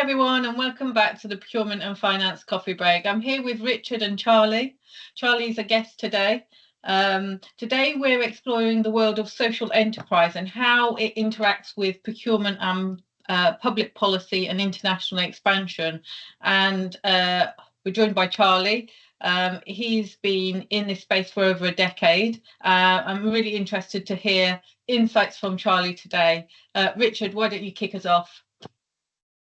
everyone, and welcome back to the Procurement and Finance Coffee Break. I'm here with Richard and Charlie. Charlie's a guest today. Today we're exploring the world of social enterprise and how it interacts with procurement and public policy and international expansion. And we're joined by Charlie. He's been in this space for over a decade. I'm really interested to hear insights from Charlie today. Richard, why don't you kick us off?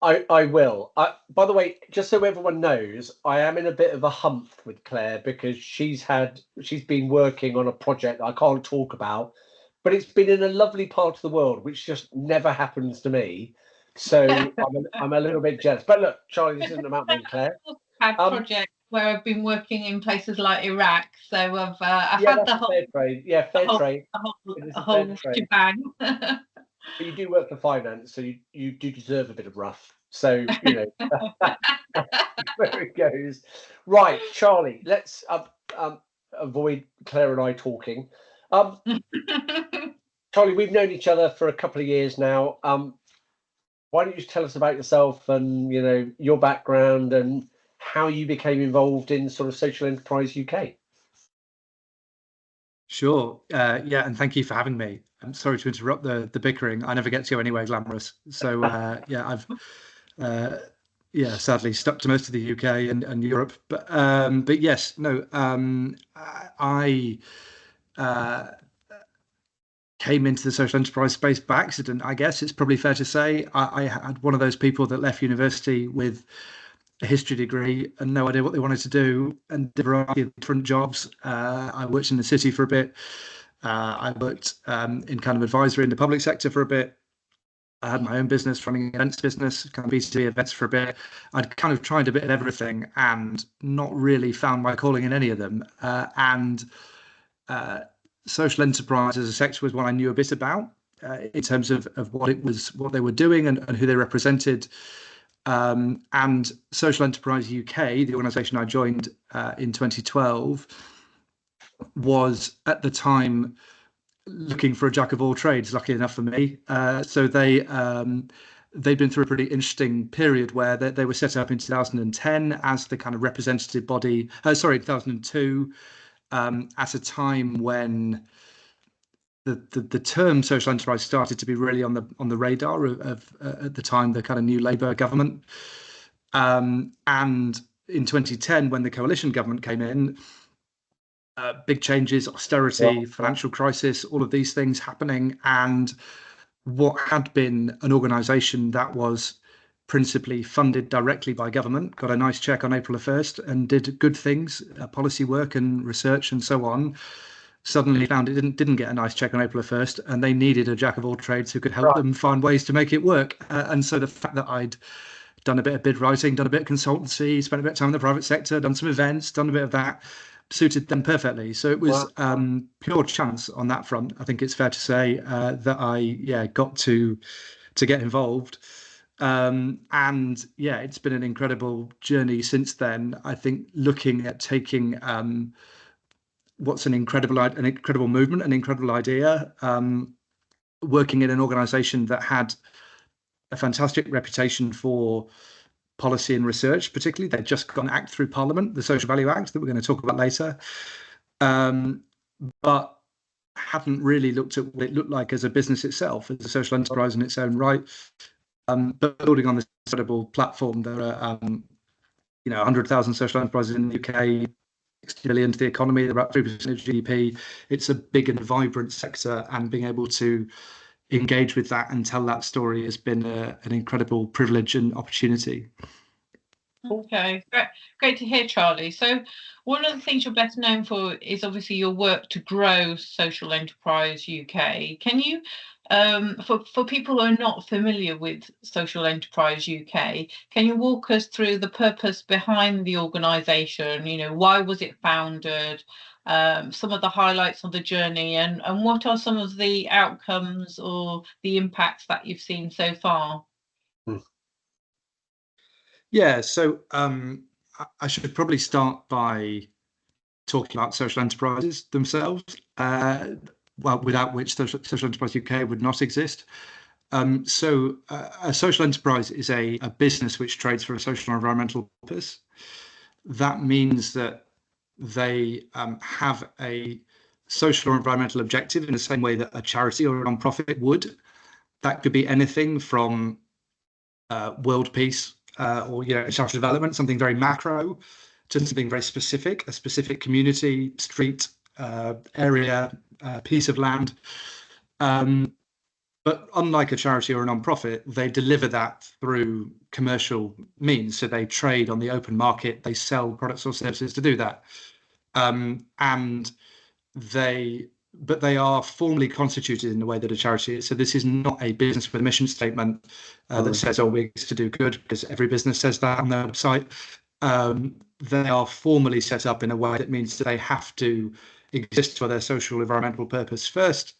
I will. By the way, just so everyone knows, I am in a bit of a hump with Claire because she's been working on a project that I can't talk about, but it's been in a lovely part of the world, which just never happens to me. So I'm a little bit jealous. But look, Charlie, this isn't about me, Claire. I've had projects where I've been working in places like Iraq, so I've had the whole fair trade. Yeah, fair trade. A whole shebang. But you do work for finance, so you do deserve a bit of rough. So, you know, where it goes. Right, Charlie, let's avoid Claire and I talking. Charlie, we've known each other for a couple of years now. Why don't you tell us about yourself and, you know, your background and how you became involved in sort of Social Enterprise UK? Sure. Yeah, and thank you for having me. I'm sorry to interrupt the bickering. I never get to go anywhere glamorous. So yeah, I've sadly stuck to most of the UK and Europe. But yes, no, I came into the social enterprise space by accident, I guess it's probably fair to say. I had one of those people that left university with a history degree and no idea what they wanted to do, and did a variety of different jobs. I worked in the city for a bit. I worked in kind of advisory in the public sector for a bit. I had my own business, running an events business, kind of B2B events for a bit. I'd kind of tried a bit of everything and not really found my calling in any of them. Social enterprise as a sector was one I knew a bit about in terms of what it was, what they were doing and who they represented. And Social Enterprise UK, the organisation I joined in 2012, was at the time looking for a jack of all trades, luckily enough for me. So they'd been through a pretty interesting period where they were set up in 2010 as the kind of representative body, 2002, at a time when the term social enterprise started to be really on the radar of at the time the kind of new Labour government, and in 2010 when the coalition government came in, big changes, austerity, financial crisis, all of these things happening, and what had been an organisation that was principally funded directly by government got a nice check on April 1st and did good things, policy work and research and so on. Suddenly found it didn't get a nice check on April 1st, and they needed a jack of all trades who could help them find ways to make it work. And so the fact that I'd done a bit of bid writing, done a bit of consultancy, spent a bit of time in the private sector, done some events, done a bit of that, suited them perfectly. So it was pure chance on that front. I think it's fair to say that I got to get involved. And yeah, it's been an incredible journey since then. I think looking at taking what's an incredible movement, an incredible idea, working in an organisation that had a fantastic reputation for policy and research, particularly. They'd just got an act through Parliament, the Social Value Act, that we're going to talk about later, but hadn't really looked at what it looked like as a business itself, as a social enterprise in its own right. But building on this incredible platform, there are 100,000 social enterprises in the UK, 60 billion to the economy, about 3% of GDP. It's a big and vibrant sector, and being able to engage with that and tell that story has been an incredible privilege and opportunity. Okay, great to hear, Charlie. So one of the things you're best known for is obviously your work to grow Social Enterprise UK. Can you, for people who are not familiar with Social Enterprise UK, can you walk us through the purpose behind the organisation? You know, why was it founded? Some of the highlights of the journey, and what are some of the outcomes or the impacts that you've seen so far? Yeah, so I should probably start by talking about social enterprises themselves, without which Social Enterprise UK would not exist. A social enterprise is a business which trades for a social or environmental purpose. That means that they have a social or environmental objective in the same way that a charity or a non-profit would. That could be anything from world peace or social development, something very macro, to something very specific, a specific community, street, area, piece of land. But unlike a charity or a non-profit, they deliver that through commercial means. So they trade on the open market, they sell products or services to do that. But they are formally constituted in the way that a charity is. So this is not a business with a mission statement that says, oh, we're to do good, because every business says that on their website. They are formally set up in a way that means that they have to exist for their social environmental purpose first,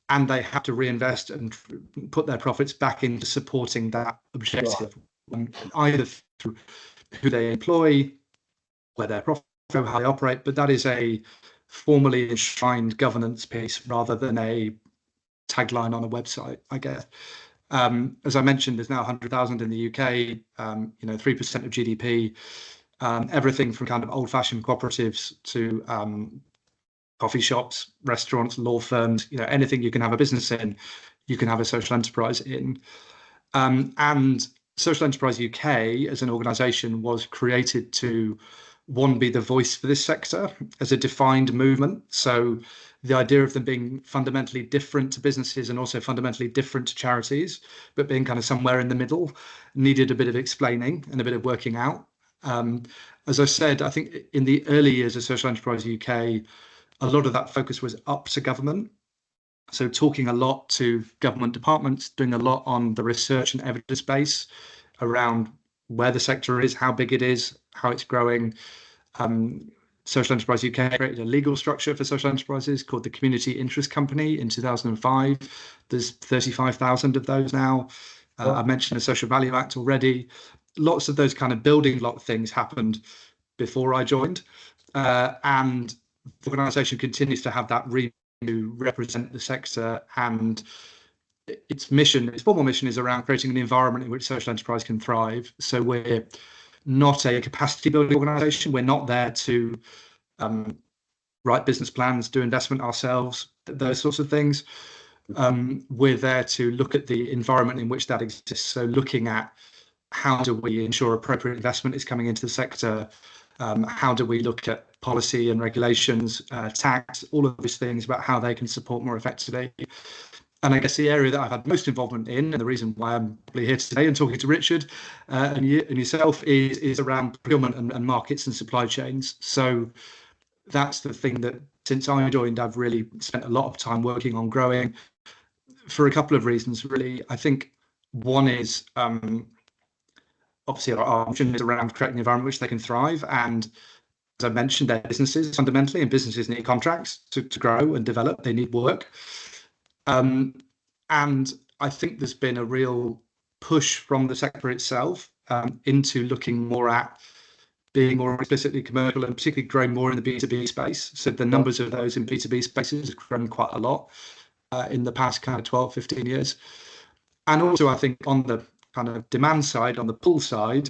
and they have to reinvest and put their profits back into supporting that objective, either through who they employ, where their profit, how they operate. But that is a formally enshrined governance piece rather than a tagline on a website, I guess. As I mentioned, there's now 100,000 in the UK, 3% of GDP, everything from kind of old-fashioned cooperatives to coffee shops, restaurants, law firms, anything you can have a business in, you can have a social enterprise in. And Social Enterprise UK as an organisation was created to, one, be the voice for this sector as a defined movement. So the idea of them being fundamentally different to businesses and also fundamentally different to charities, but being kind of somewhere in the middle, needed a bit of explaining and a bit of working out. As I said, I think in the early years of Social Enterprise UK, a lot of that focus was up to government. So talking a lot to government departments, doing a lot on the research and evidence base around where the sector is, how big it is, how it's growing. Social Enterprise UK created a legal structure for social enterprises called the Community Interest Company in 2005. There's 35,000 of those now. I mentioned the Social Value Act already. Lots of those kind of building block things happened before I joined. And the organisation continues to have that to represent the sector, and its formal mission is around creating an environment in which social enterprise can thrive. So we're not a capacity building organisation. We're not there to write business plans, do investment ourselves, those sorts of things. We're there to look at the environment in which that exists. So looking at how do we ensure appropriate investment is coming into the sector? How do we look at policy and regulations, tax, all of those things about how they can support more effectively? And I guess the area that I've had most involvement in, and the reason why I'm really here today and talking to Richard and yourself, is around procurement and markets and supply chains. So that's the thing that since I joined, I've really spent a lot of time working on growing for a couple of reasons, really. I think one is obviously our mission is around creating an environment in which they can thrive. And as I mentioned, they're businesses fundamentally, and businesses need contracts to grow and develop. They need work. And I think there's been a real push from the sector itself into looking more at being more explicitly commercial and particularly growing more in the B2B space. So the numbers of those in B2B spaces have grown quite a lot in the past kind of 12, 15 years. And also, I think on the kind of demand side, on the pull side,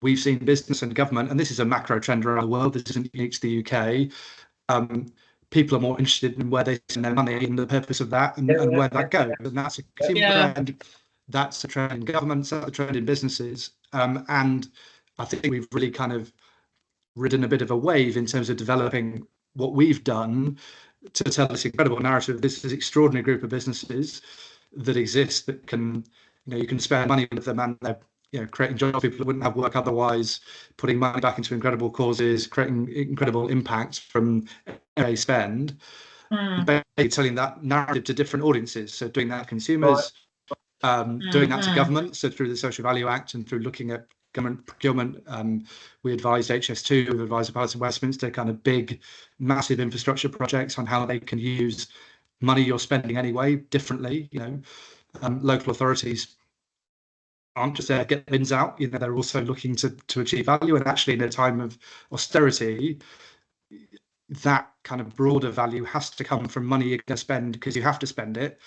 we've seen business and government, and this is a macro trend around the world, this isn't unique to the UK, people are more interested in where they spend their money and the purpose of that and where that goes. And that's a consumer trend, that's a trend in governments, that's a trend in businesses. And I think we've really kind of ridden a bit of a wave in terms of developing what we've done to tell this incredible narrative. This is an extraordinary group of businesses that exist that can, you can spend money with them, and they're creating jobs for people that wouldn't have work otherwise, putting money back into incredible causes, creating incredible impact from a spend, basically telling that narrative to different audiences. So doing that to consumers, doing that to government. So through the Social Value Act and through looking at government procurement, we advised HS2, we've advised the Palace of Westminster, kind of big, massive infrastructure projects on how they can use money you're spending anyway differently. Local authorities aren't just there to get bins out, they're also looking to achieve value. And actually in a time of austerity, that kind of broader value has to come from money you're going to spend because you have to spend it,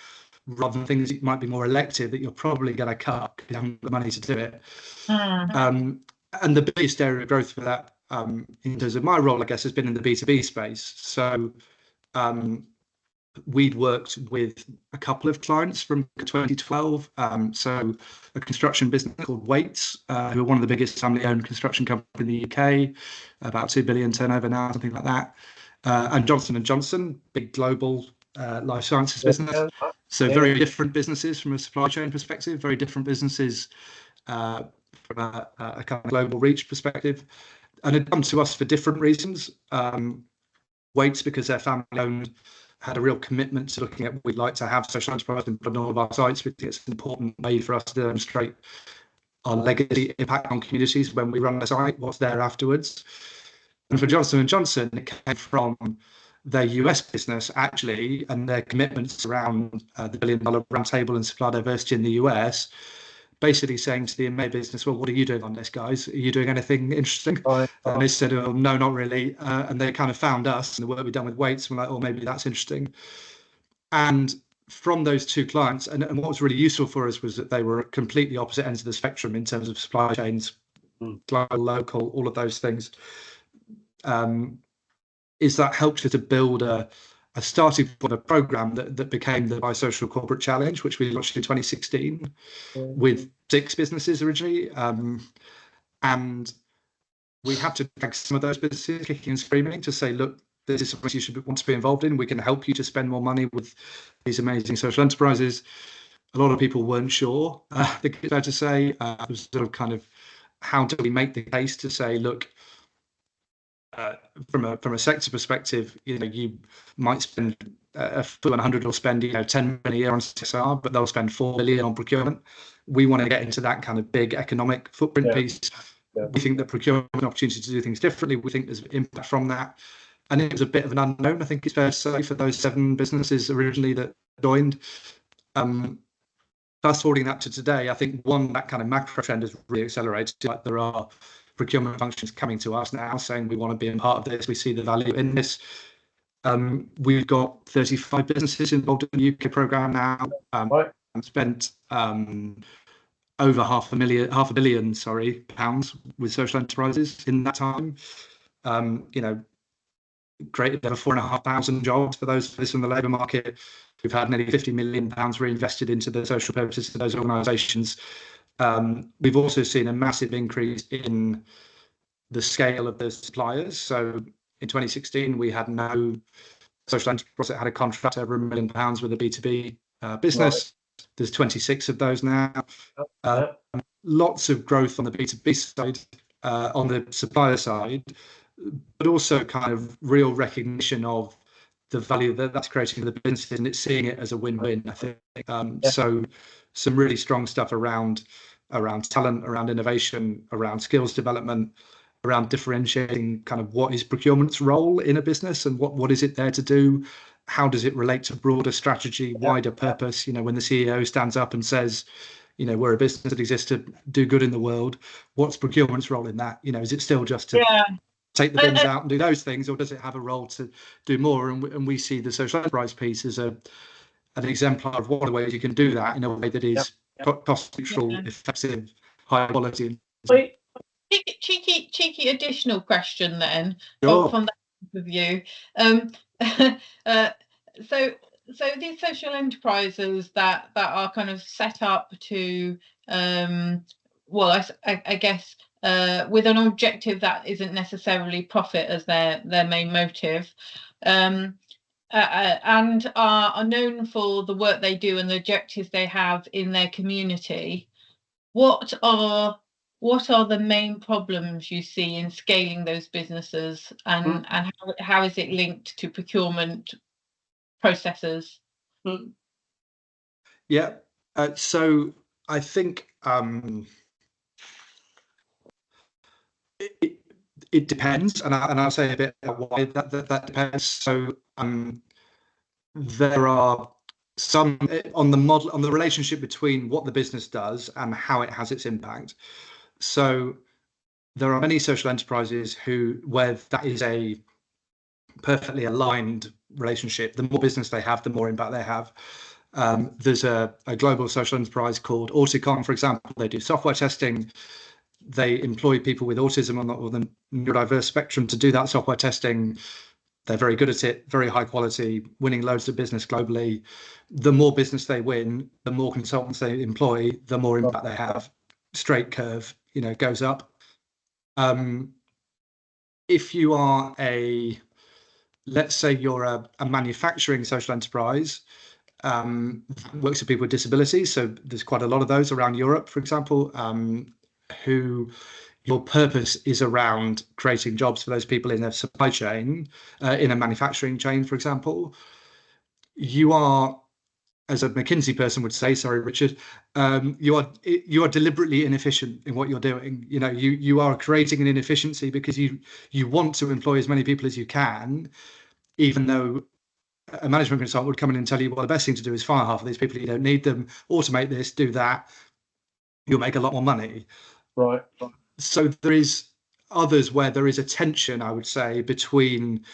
rather than things that might be more elective that you're probably going to cut because you haven't got the money to do it. And the biggest area of growth for that, in terms of my role, I guess, has been in the B2B space. So we'd worked with a couple of clients from 2012. So a construction business called Waits, who are one of the biggest family-owned construction companies in the UK, about 2 billion turnover now, something like that. And Johnson & Johnson, big global life sciences business. So very different businesses from a supply chain perspective, very different businesses from a kind of global reach perspective. And it come to us for different reasons. Waits, because they're family-owned, had a real commitment to looking at what we'd like to have social enterprise on all of our sites, because it's an important way for us to demonstrate our legacy impact on communities when we run a site, what's there afterwards. And for Johnson & Johnson, it came from their US business, actually, and their commitments around the $1 billion roundtable and supply diversity in the US, basically saying to the EMEA business, well, what are you doing on this, guys? Are you doing anything interesting? And they said, oh, no, not really. And they kind of found us and the work we've done with Waits, and we're like, oh, maybe that's interesting. And from those two clients, and what was really useful for us was that they were at completely opposite ends of the spectrum in terms of supply chains, global, local, all of those things. Is that helped us to build a starting point, a program that became the Bisocial Corporate Challenge, which we launched in 2016 with 6 businesses originally. And we had to drag some of those businesses kicking and screaming to say, look, this is something you should want to be involved in. We can help you to spend more money with these amazing social enterprises. A lot of people weren't sure, I think it's fair to say. It was sort of kind of, how do we make the case to say, look, from a sector perspective, you might spend a 100 will spend 10 million a year on CSR, but they'll spend 4 billion on procurement. We want to get into that kind of big economic footprint piece. We think that procurement is an opportunity to do things differently. We think there's impact from that, and it was a bit of an unknown, I think it's fair to say, for those 7 businesses originally that joined. Fast forwarding that to today, I think that kind of macro trend has really accelerated. Like, there are procurement functions coming to us now saying we want to be a part of this, we see the value in this. We've got 35 businesses involved in the UK programme now, and spent over half a billion pounds with social enterprises in that time. Created over 4,500 jobs for those in the labour market. We've had nearly 50 million pounds reinvested into the social purposes of those organisations. We've also seen a massive increase in the scale of the suppliers. So in 2016, we had no social enterprise that had a contract over £1 million with a B2B business. Right. There's 26 of those now. Lots of growth on the B2B side, on the supplier side, but also kind of real recognition of the value that's creating for the businesses, and it's seeing it as a win-win, I think. So some really strong stuff around talent, around innovation, around skills development, around differentiating kind of what is procurement's role in a business and what is it there to do, how does it relate to broader strategy, wider purpose. When the CEO stands up and says, we're a business that exists to do good in the world, what's procurement's role in that? Is it still just to take the bins out and do those things, or does it have a role to do more? And we see the social enterprise piece as an exemplar of one of the ways you can do that in a way that is cost neutral, effective, high quality. Cheeky additional question then, sure. from that point of view. So these social enterprises that are kind of set up to, I guess, with an objective that isn't necessarily profit as their main motive, and are known for the work they do and the objectives they have in their community, what are the main problems you see in scaling those businesses, and how is it linked to procurement processes? So I think it depends, and I'll say a bit about why that depends. So there are some on the model, on the relationship between what the business does and how it has its impact. So there are many social enterprises where that is a perfectly aligned relationship. The more business they have, the more impact they have. There's a global social enterprise called Auticon, for example. They do software testing. They employ people with autism or the neurodiverse spectrum to do that software testing. They're very good at it, very high quality, winning loads of business globally. The more business they win, the more consultants they employ, the more impact they have. Straight curve, goes up. If you are let's say you're a manufacturing social enterprise, works with people with disabilities. So there's quite a lot of those around Europe, for example, who your purpose is around creating jobs for those people in their supply chain, in a manufacturing chain, for example. You are, as a McKinsey person would say, sorry, Richard, you are deliberately inefficient in what you're doing. You are creating an inefficiency because you want to employ as many people as you can, even though a management consultant would come in and tell you, well, the best thing to do is fire half of these people. You don't need them. Automate this, do that. You'll make a lot more money. Right. So there is others where there is a tension, I would say, between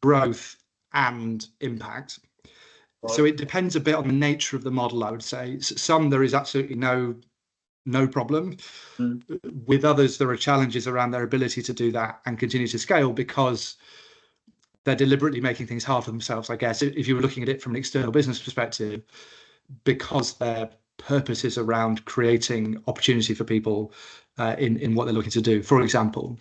growth and impact. Right. So it depends a bit on the nature of the model, I would say. Some there is absolutely no problem. With others, there are challenges around their ability to do that and continue to scale because they're deliberately making things hard for themselves, I guess, if you were looking at it from an external business perspective, because their purpose is around creating opportunity for people in what they're looking to do. For example,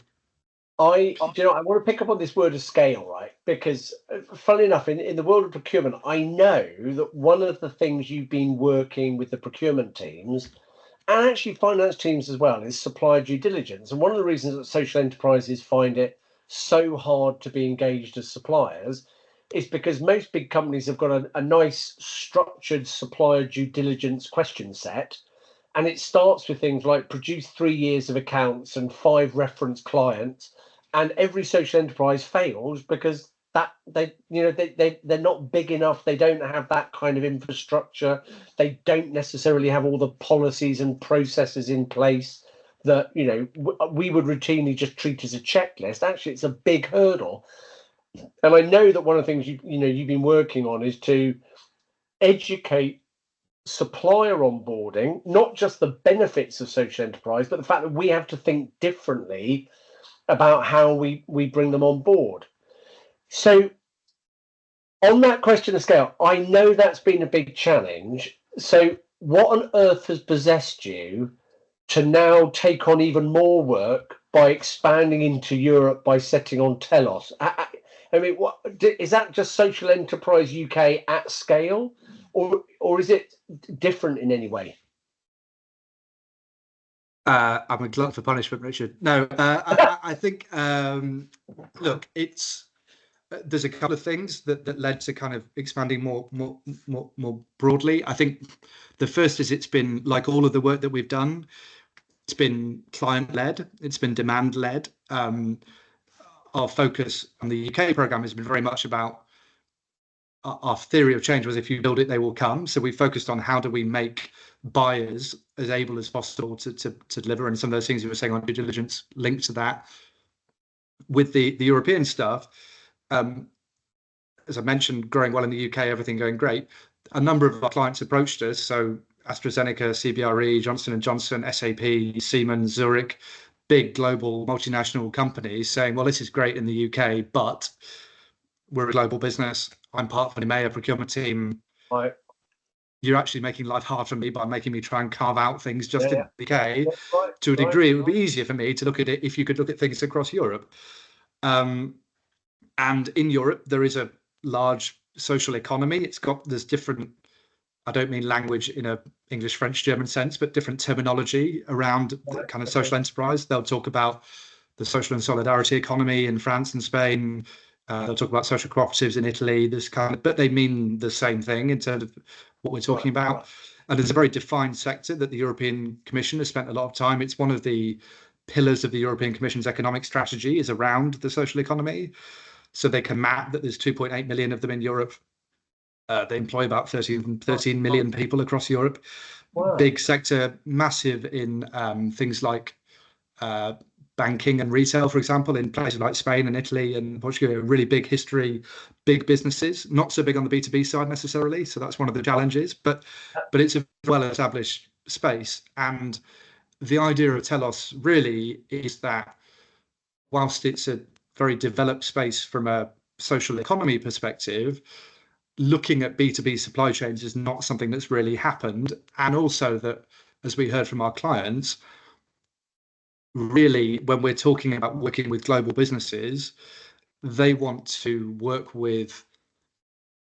I want to pick up on this word of scale, right? Because funnily enough, in the world of procurement, I know that one of the things you've been working with the procurement teams and actually finance teams as well is supplier due diligence. And one of the reasons that social enterprises find it so hard to be engaged as suppliers is because most big companies have got a nice structured supplier due diligence question set. And it starts with things like produce 3 years of accounts and 5 reference clients. And every social enterprise fails because they're not big enough. They don't have that kind of infrastructure. They don't necessarily have all the policies and processes in place that we would routinely just treat as a checklist. Actually, it's a big hurdle. And I know that one of the things you've been working on is to educate supplier onboarding, not just the benefits of social enterprise, but the fact that we have to think differently about how we bring them on board. So on that question of scale, I know that's been a big challenge. So what on earth has possessed you to now take on even more work by expanding into Europe, by setting on Telos? I mean, what is that? Just social enterprise UK at scale, or is it different in any way? I'm a glutton for punishment, Richard. No, I think look, there's a couple of things that led to kind of expanding more broadly. I think the first is it's been like all of the work that we've done. It's been client led. It's been demand led. Our focus on the UK program has been very much about our theory of change was if you build it, they will come. So we focused on how do we make buyers as able as possible to deliver, and some of those things you were saying on due diligence linked to that. With the European stuff, as I mentioned, growing well in the UK, everything going great. A number of our clients approached us, so AstraZeneca, CBRE, Johnson & Johnson, SAP, Siemens, Zurich, big global multinational companies saying, well, this is great in the UK, but we're a global business. I'm part of an EMEA procurement team. Right. You're actually making life hard for me by making me try and carve out things just in the UK. Right. To a degree, it would be easier for me to look at it if you could look at things across Europe. And in Europe, there is a large social economy. There's different, I don't mean language in a English, French, German sense, but different terminology around the kind of social enterprise. They'll talk about the social and solidarity economy in France and Spain. They'll talk about social cooperatives in Italy. But they mean the same thing in terms of what we're talking about. And there's a very defined sector that the European Commission has spent a lot of time. It's one of the pillars of the European Commission's economic strategy is around the social economy. So they can map that there's 2.8 million of them in Europe. They employ about 13 million people across Europe. Wow. Big sector, massive in things like banking and retail, for example, in places like Spain and Italy and Portugal, really big history, big businesses, not so big on the B2B side necessarily. So that's one of the challenges, but it's a well-established space. And the idea of Telos really is that whilst it's a very developed space from a social economy perspective, looking at B2B supply chains is not something that's really happened. And also that, as we heard from our clients, really, when we're talking about working with global businesses, they want to work with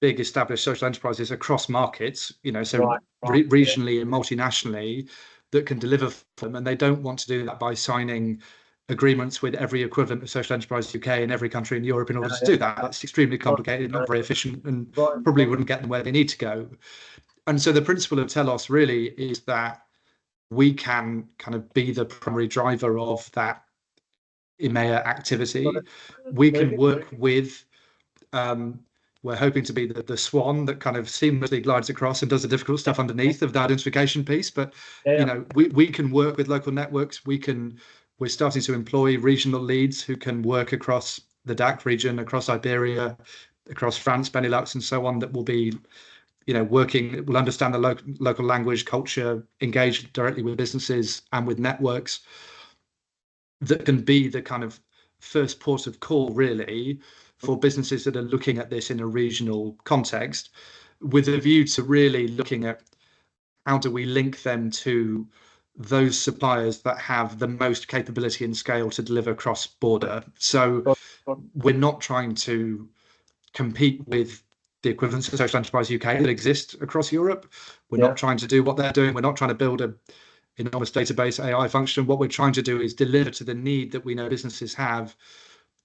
big established social enterprises across markets, regionally and multinationally, that can deliver for them. And they don't want to do that by signing agreements with every equivalent of social enterprise UK in every country in Europe in order to do that. That's extremely complicated, not very efficient, and probably wouldn't get them where they need to go. And so the principle of Telos really is that we can kind of be the primary driver of that EMEA activity. We can work with, we're hoping to be the swan that kind of seamlessly glides across and does the difficult stuff underneath of the identification piece. But we can work with local networks. We're starting to employ regional leads who can work across the DACH region, across Iberia, across France, Benelux, and so on, that will be working, will understand the local language, culture, engage directly with businesses and with networks, that can be the kind of first port of call, really, for businesses that are looking at this in a regional context, with a view to really looking at how do we link them to those suppliers that have the most capability and scale to deliver cross-border. So we're not trying to compete with the equivalents of social enterprise UK that exist across Europe. We're not trying to do what they're doing. We're not trying to build an enormous database AI function. What we're trying to do is deliver to the need that we know businesses have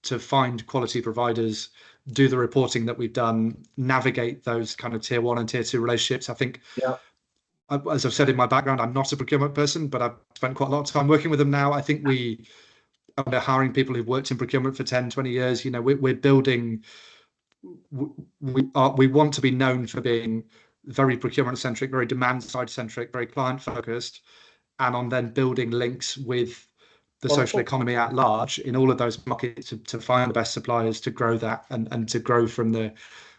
to find quality providers, do the reporting that we've done, navigate those kind of tier 1 and tier 2 relationships. I think, as I've said in my background, I'm not a procurement person, but I've spent quite a lot of time working with them now. I think we're hiring people who've worked in procurement for 10, 20 years. We're building, we want to be known for being very procurement centric, very demand side centric, very client focused, and on then building links with the social economy at large in all of those markets to find the best suppliers to grow that and to grow from the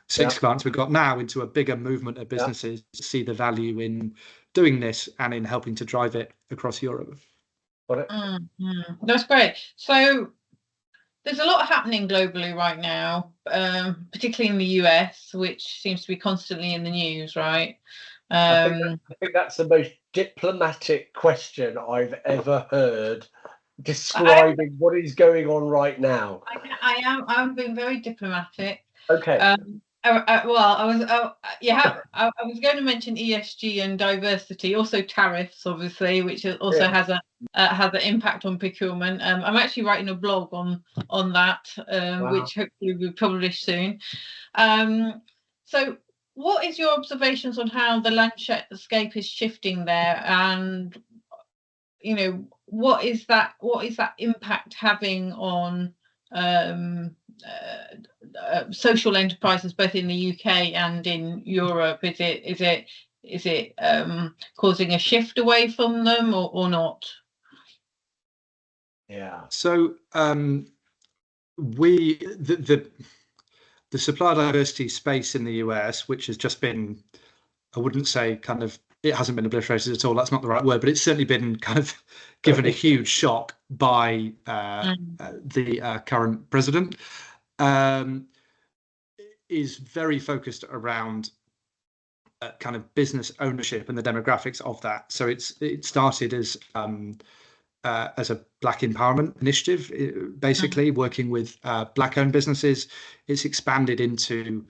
6 clients we've got now into a bigger movement of businesses to see the value in doing this and in helping to drive it across Europe. That's great. So there's a lot happening globally right now, particularly in the US, which seems to be constantly in the news, right? I think that's the most diplomatic question I've ever heard, describing what is going on right now. I'm being very diplomatic. Okay. Well, I was going to mention ESG and diversity, also tariffs, obviously, which also has an impact on procurement. I'm actually writing a blog on that, which hopefully will be published soon. So, what is your observations on how the landscape is shifting there, and what is that impact having on social enterprises both in the UK and in Europe? Is it causing a shift away from them or not? So the supplier diversity space in the US, which has just been, I wouldn't say kind of, it hasn't been obliterated at all, that's not the right word, but it's certainly been kind of given a huge shock by the current president, is very focused around kind of business ownership and the demographics of that. So it started as a Black empowerment initiative, basically working with Black-owned businesses. It's expanded into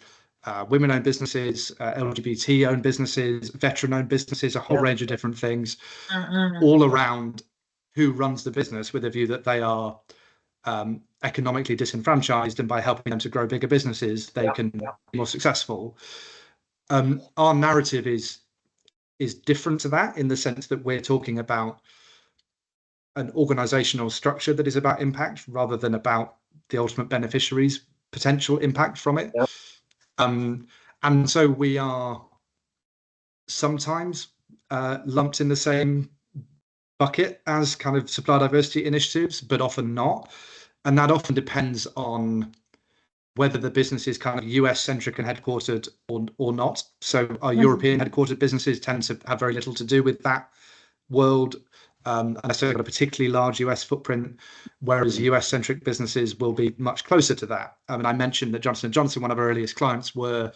women-owned businesses, LGBT-owned businesses, veteran-owned businesses, a whole range of different things, all around who runs the business with a view that they are economically disenfranchised, and by helping them to grow bigger businesses, they can be more successful. Our narrative is different to that, in the sense that we're talking about an organizational structure that is about impact rather than about the ultimate beneficiary's potential impact from it. And so we are sometimes lumped in the same bucket as kind of supplier diversity initiatives, but often not. And that often depends on whether the business is kind of US centric and headquartered or not. So our European headquartered businesses tend to have very little to do with that world, unless they've got a particularly large US footprint, whereas US centric businesses will be much closer to that. I mean, I mentioned that Johnson & Johnson, one of our earliest clients, were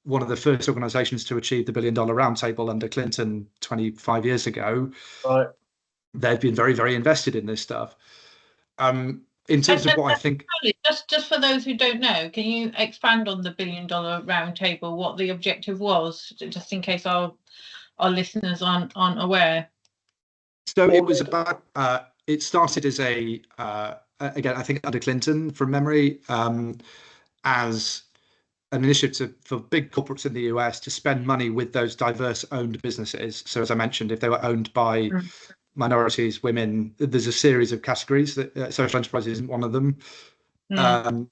one of the first organizations to achieve the $1 billion roundtable under Clinton 25 years ago. Right. They've been very, very invested in this stuff. In terms of what I think, just for those who don't know, can you expand on the $1 billion roundtable? What the objective was, just in case our listeners aren't aware? So it was about. It started as a again, I think under Clinton, from memory, as an initiative for big corporates in the US to spend money with those diverse owned businesses. So as I mentioned, if they were owned by minorities, women, there's a series of categories that social enterprise isn't one of them. And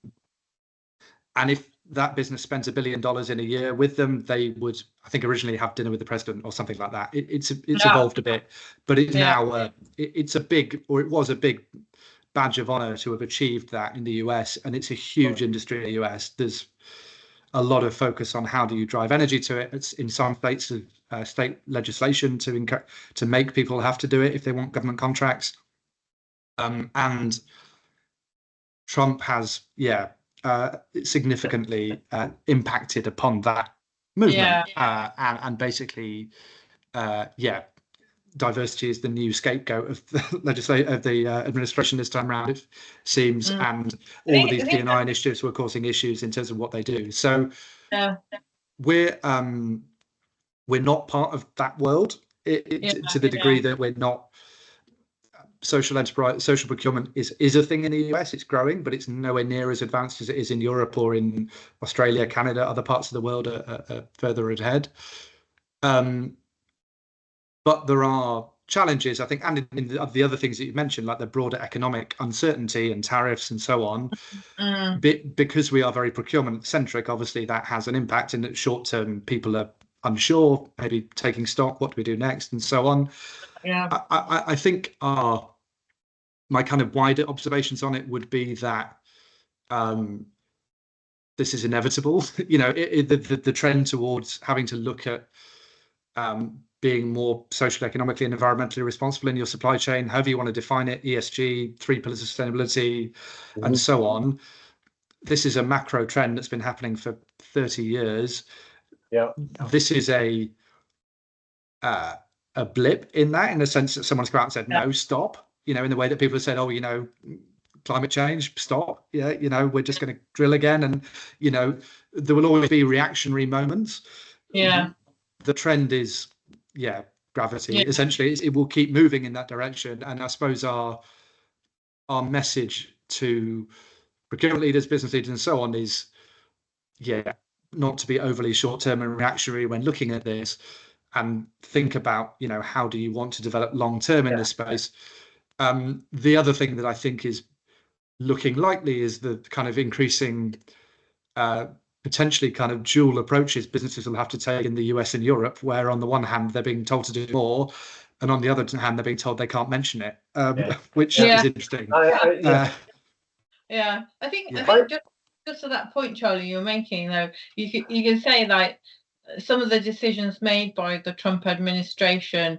if that business spends $1 billion in a year with them, they would, I think, originally have dinner with the president or something like that. It's evolved a bit, but it's now it's a big, or it was a big badge of honor to have achieved that in the US, and it's a huge industry in the US. There's a lot of focus on how do you drive energy to it. It's in some states of state legislation to make people have to do it if they want government contracts. And Trump has, significantly impacted upon that movement. And basically, diversity is the new scapegoat of the administration this time around, it seems, and all of these D&I initiatives were causing issues in terms of what they do. So we're not part of that world to the degree that we're not. Social enterprise, social procurement is a thing in the US. It's growing, but it's nowhere near as advanced as it is in Europe or in Australia, Canada. Other parts of the world are further ahead. But there are challenges, I think, and in the other things that you mentioned, like the broader economic uncertainty and tariffs and so on. Because we are very procurement centric, obviously that has an impact. In the short term, people are unsure, maybe taking stock, what do we do next, and so on. I think my kind of wider observations on it would be that this is inevitable. The trend towards having to look at being more socially, economically, and environmentally responsible in your supply chain, however you want to define it, ESG, 3 pillars of sustainability, and so on. This is a macro trend that's been happening for 30 years. This is a blip in that, in the sense that someone's come out and said, no, stop, in the way that people have said, climate change, stop, we're just going to drill again. And, there will always be reactionary moments. The trend is, gravity. Essentially, it will keep moving in that direction. And I suppose our message to procurement leaders, business leaders, and so on is, not to be overly short-term and reactionary when looking at this, and think about, how do you want to develop long-term in this space. The other thing that I think is looking likely is the kind of increasing, potentially kind of dual approaches businesses will have to take in the US and Europe, where on the one hand, they're being told to do more, and on the other hand, they're being told they can't mention it, which is interesting. I think just to that point, Charlie, you're making, though, you can say, like, some of the decisions made by the Trump administration,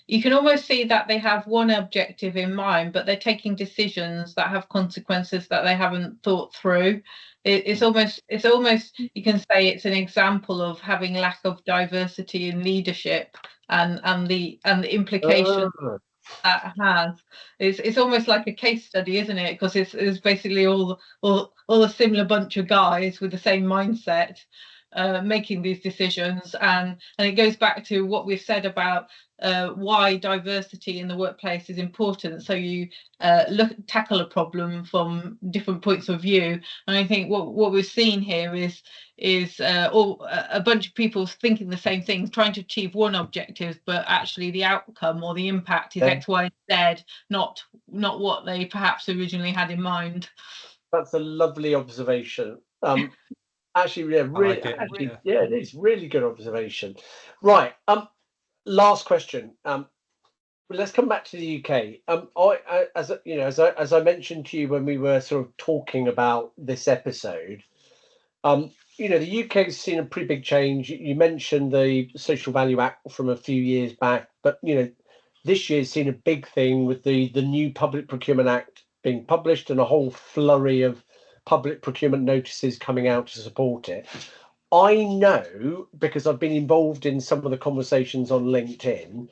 you can almost see that they have one objective in mind, but they're taking decisions that have consequences that they haven't thought through. It's almost you can say it's an example of having lack of diversity in leadership and the implications that has. It's almost like a case study, isn't it? Because it's basically all a similar bunch of guys with the same mindset making these decisions, and it goes back to what we've said about why diversity in the workplace is important. So you tackle a problem from different points of view, and I think what we've seen here is a bunch of people thinking the same thing, trying to achieve one objective, but actually the outcome or the impact is X, Y, Z, not what they perhaps originally had in mind. That's a lovely observation. Actually, it is really good observation. Right. Last question. Well, let's come back to the UK. As you know, as I mentioned to you when we were sort of talking about this episode, the UK's seen a pretty big change. You mentioned the Social Value Act from a few years back, but this year's seen a big thing with the new Public Procurement Act being published and a whole flurry of public procurement notices coming out to support it. I know, because I've been involved in some of the conversations on LinkedIn,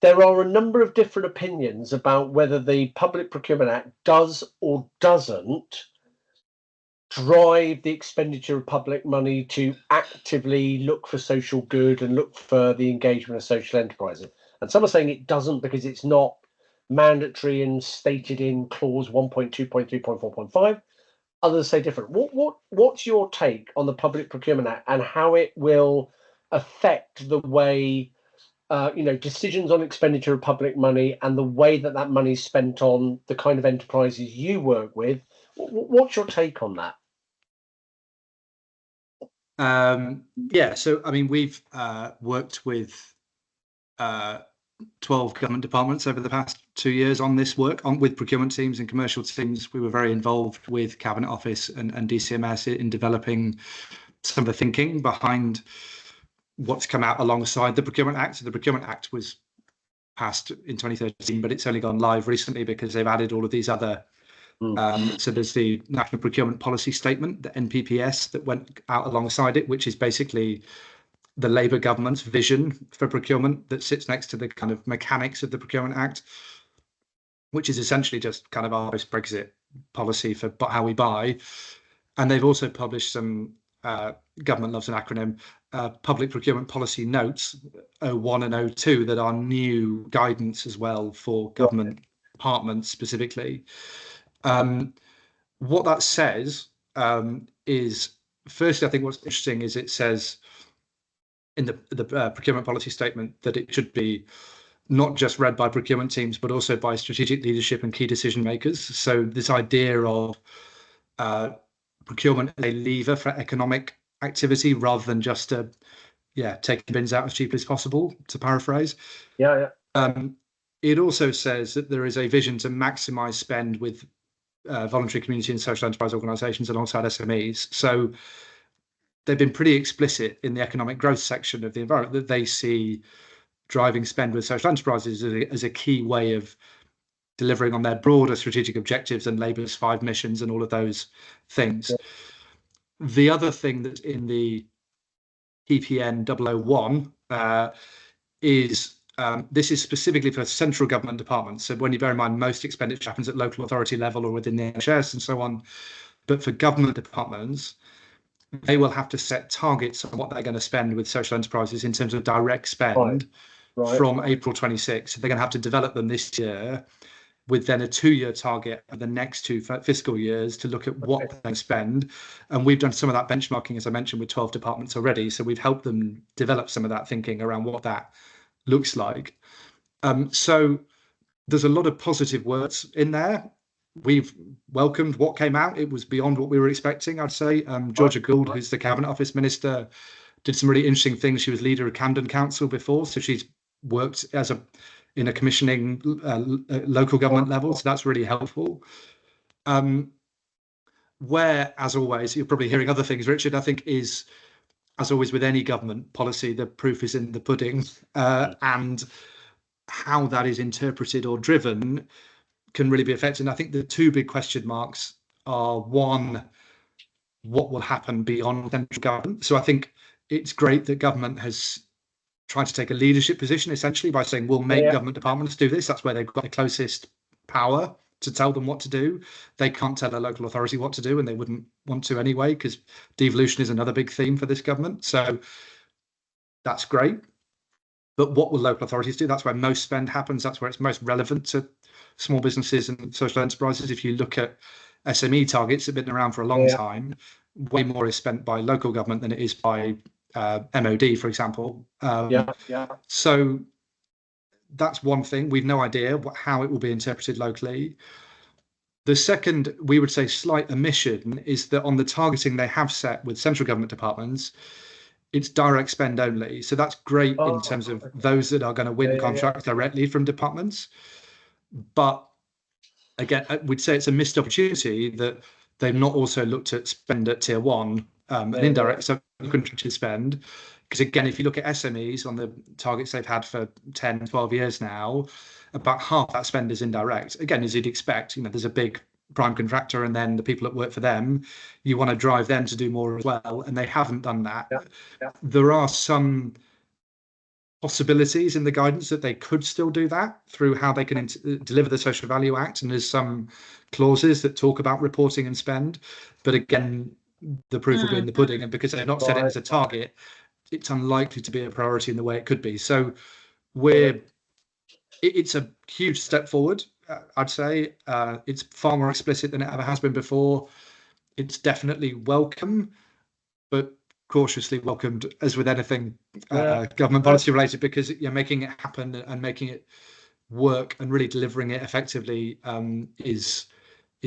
there are a number of different opinions about whether the Public Procurement Act does or doesn't drive the expenditure of public money to actively look for social good and look for the engagement of social enterprises. And some are saying it doesn't because it's not mandatory and stated in clause 1.2.3.4.5. Others say different. What's your take on the Public Procurement Act and how it will affect the way decisions on expenditure of public money and the way that money is spent on the kind of enterprises you work with? What's your take on that? So I mean, we've worked with 12 government departments over the past 2 years on this work, with procurement teams and commercial teams. We were very involved with Cabinet Office and DCMS in developing some of the thinking behind what's come out alongside the Procurement Act. So the Procurement Act was passed in 2013, but it's only gone live recently because they've added all of these other. So there's the National Procurement Policy Statement, the NPPS, that went out alongside it, which is basically the Labour government's vision for procurement that sits next to the kind of mechanics of the Procurement Act, which is essentially just kind of our post-Brexit policy for how we buy. And they've also published some, government loves an acronym, Public Procurement Policy Notes 01 and 02 that are new guidance as well for government departments specifically. What that says is, firstly, I think what's interesting is it says in the procurement policy statement that it should be not just read by procurement teams, but also by strategic leadership and key decision makers. So this idea of procurement as a lever for economic activity rather than just take bins out as cheaply as possible, to paraphrase. It also says that there is a vision to maximize spend with voluntary community and social enterprise organisations alongside SMEs. So they've been pretty explicit in the economic growth section of the environment that they see driving spend with social enterprises as a key way of delivering on their broader strategic objectives and Labour's 5 missions and all of those things. The other thing that's in the PPN 001 is this is specifically for central government departments. So when you bear in mind, most expenditure happens at local authority level or within the NHS and so on. But for government departments, they will have to set targets on what they're going to spend with social enterprises in terms of direct spend from April 26. So they're going to have to develop them this year with then a 2-year target for the next 2 fiscal years to look at what they spend. And we've done some of that benchmarking, as I mentioned, with 12 departments already. So we've helped them develop some of that thinking around what that looks like. So there's a lot of positive words in there. We've welcomed what came out. It was beyond what we were expecting, I'd say. Georgia Gould, who's the Cabinet Office Minister, did some really interesting things. She was leader of Camden Council before, so she's worked in a commissioning local government level, so that's really helpful. Where, as always, you're probably hearing other things, Richard, I think is, as always with any government policy, the proof is in the pudding, and how that is interpreted or driven can really be affected. And I think the 2 big question marks are, one, what will happen beyond central government? So I think it's great that government has tried to take a leadership position, essentially, by saying we'll make government departments do this. That's where they've got the closest power to tell them what to do. They can't tell a local authority what to do, and they wouldn't want to anyway, because devolution is another big theme for this government. So that's great. But what will local authorities do? That's where most spend happens. That's where it's most relevant to small businesses and social enterprises. If you look at SME targets that have been around for a long time, way more is spent by local government than it is by MOD, for example. So that's one thing. We've no idea how it will be interpreted locally. The second, we would say, slight omission is that on the targeting they have set with central government departments, it's direct spend only. So that's great in terms of those that are going to win contracts directly from departments. But again, we'd say it's a missed opportunity that they've not also looked at spend at tier one and indirect subcontracted spend. Because again, if you look at SMEs on the targets they've had for 10, 12 years now, about half that spend is indirect. Again, as you'd expect, there's a big prime contractor and then the people that work for them, you want to drive them to do more as well. And they haven't done that. There are some possibilities in the guidance that they could still do that through how they can deliver the Social Value Act. And there's some clauses that talk about reporting and spend. But again, the proof will be in the pudding. And because they've not set it as a target, it's unlikely to be a priority in the way it could be. So it's a huge step forward, I'd say. It's far more explicit than it ever has been before. It's definitely welcome, but cautiously welcomed, as with anything government policy related, because you're making it happen and making it work and really delivering it effectively is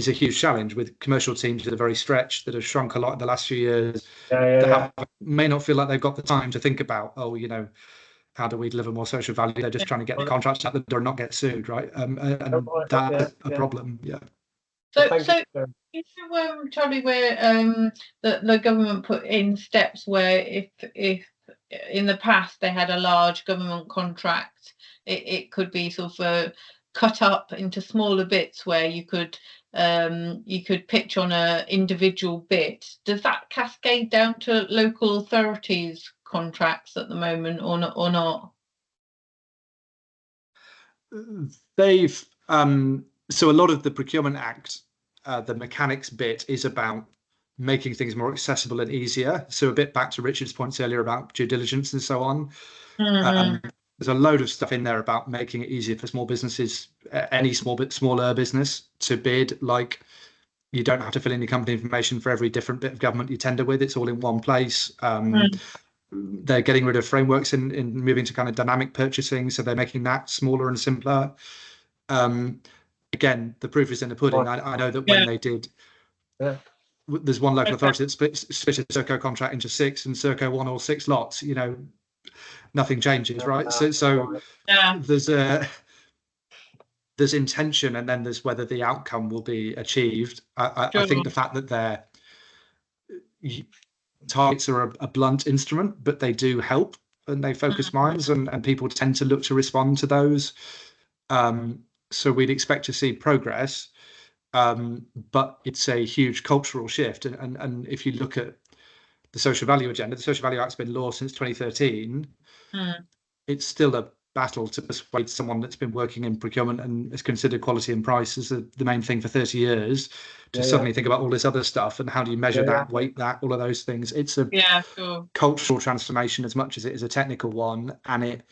a huge challenge, with commercial teams that are very stretched, that have shrunk a lot in the last few years, may not feel like they've got the time to think about, how do we deliver more social value? They're just trying to get the contracts out the door and not get sued, right? And that's a problem. So Charlie, where the government put in steps where if in the past they had a large government contract, it could be sort of cut up into smaller bits where you could pitch on a individual bit. Does that cascade down to local authorities contracts at the moment or not? They've so a lot of the Procurement Act, the mechanics bit is about making things more accessible and easier. So a bit back to Richard's points earlier about due diligence and so on. There's a load of stuff in there about making it easier for small businesses, any smaller business, to bid. Like, you don't have to fill in your company information for every different bit of government you tender with. It's all in one place. They're getting rid of frameworks and moving to kind of dynamic purchasing, so they're making that smaller and simpler. Again, the proof is in the pudding. I know that when they did, there's one local authority that split a Serco contract into 6, and Serco won all 6 lots. Nothing changes, right? So there's intention, and then there's whether the outcome will be achieved. I think the fact that their targets are a blunt instrument, but they do help and they focus minds, and people tend to look to respond to those. So we'd expect to see progress, but it's a huge cultural shift. And if you look at the social value agenda, the Social Value Act's been law since 2013. It's still a battle to persuade someone that's been working in procurement and has considered quality and price as the main thing for 30 years to suddenly think about all this other stuff, and how do you measure that, weight that, all of those things. It's a cultural transformation as much as it is a technical one, and it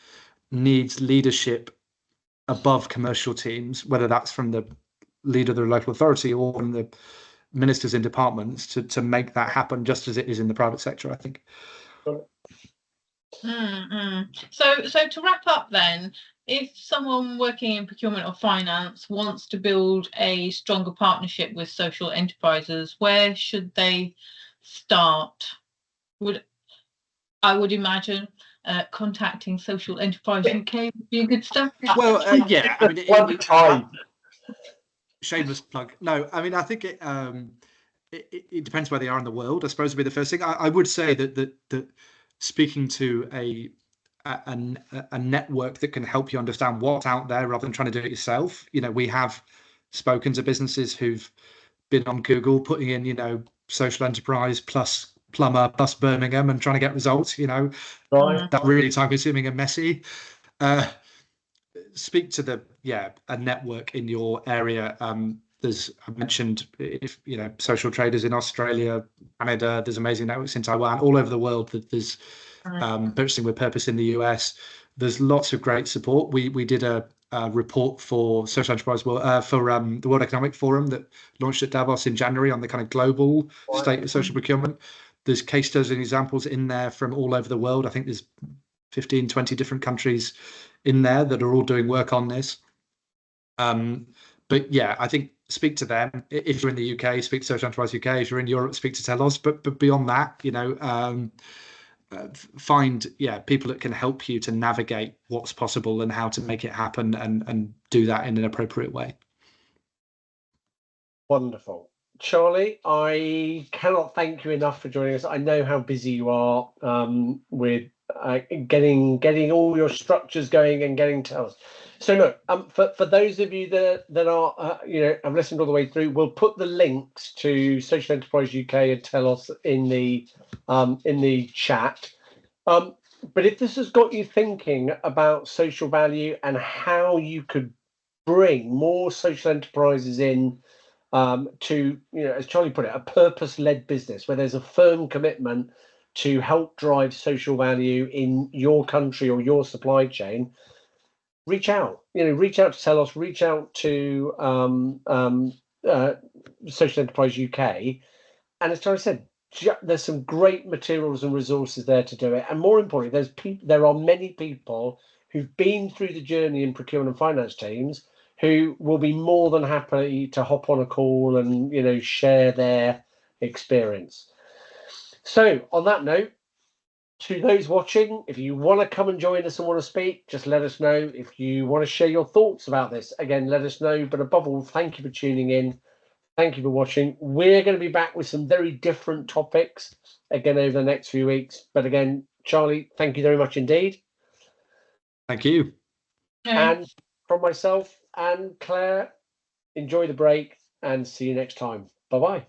needs leadership above commercial teams, whether that's from the leader of the local authority or from the ministers in departments, to make that happen, just as it is in the private sector, I think. So to wrap up then, if someone working in procurement or finance wants to build a stronger partnership with social enterprises, where should they start? I would imagine contacting Social Enterprise UK would be a good start. Well, I mean, shameless plug. No, I mean, I think it depends where they are in the world, I suppose, would be the first thing. I would say that speaking to a network that can help you understand what's out there rather than trying to do it yourself. We have spoken to businesses who've been on Google putting in, social enterprise plus plumber plus Birmingham and trying to get results. That really time consuming and messy. Speak to a network in your area. I mentioned, if social traders in Australia, Canada, there's amazing networks in Taiwan, all over the world. That there's purchasing with purpose in the US. There's lots of great support. We did a report for social enterprise for the World Economic Forum that launched at Davos in January on the kind of global state of social procurement. There's case studies and examples in there from all over the world. I think there's 15, 20 different countries in there that are all doing work on this. But I think speak to them. If you're in the UK, speak to Social Enterprise UK. If you're in Europe, speak to Telos. But beyond that, find people that can help you to navigate what's possible and how to make it happen, and do that in an appropriate way. Wonderful. Charlie, I cannot thank you enough for joining us. I know how busy you are with getting all your structures going and getting Telos. So look, for those of you that are have listened all the way through, we'll put the links to Social Enterprise UK and Telos in the chat. But if this has got you thinking about social value and how you could bring more social enterprises in to, as Charlie put it, a purpose-led business where there's a firm commitment to help drive social value in your country or your supply chain, reach out. Reach out to Telos, reach out to Social Enterprise UK. And as Charlie said, there's some great materials and resources there to do it. And more importantly, there are many people who've been through the journey in procurement and finance teams who will be more than happy to hop on a call and share their experience. So on that note, to those watching, if you want to come and join us and want to speak, just let us know. If you want to share your thoughts about this, again, let us know. But above all, thank you for tuning in. Thank you for watching. We're going to be back with some very different topics again over the next few weeks. But again, Charlie, thank you very much indeed. Thank you. And from myself and Claire, enjoy the break and see you next time. Bye-bye.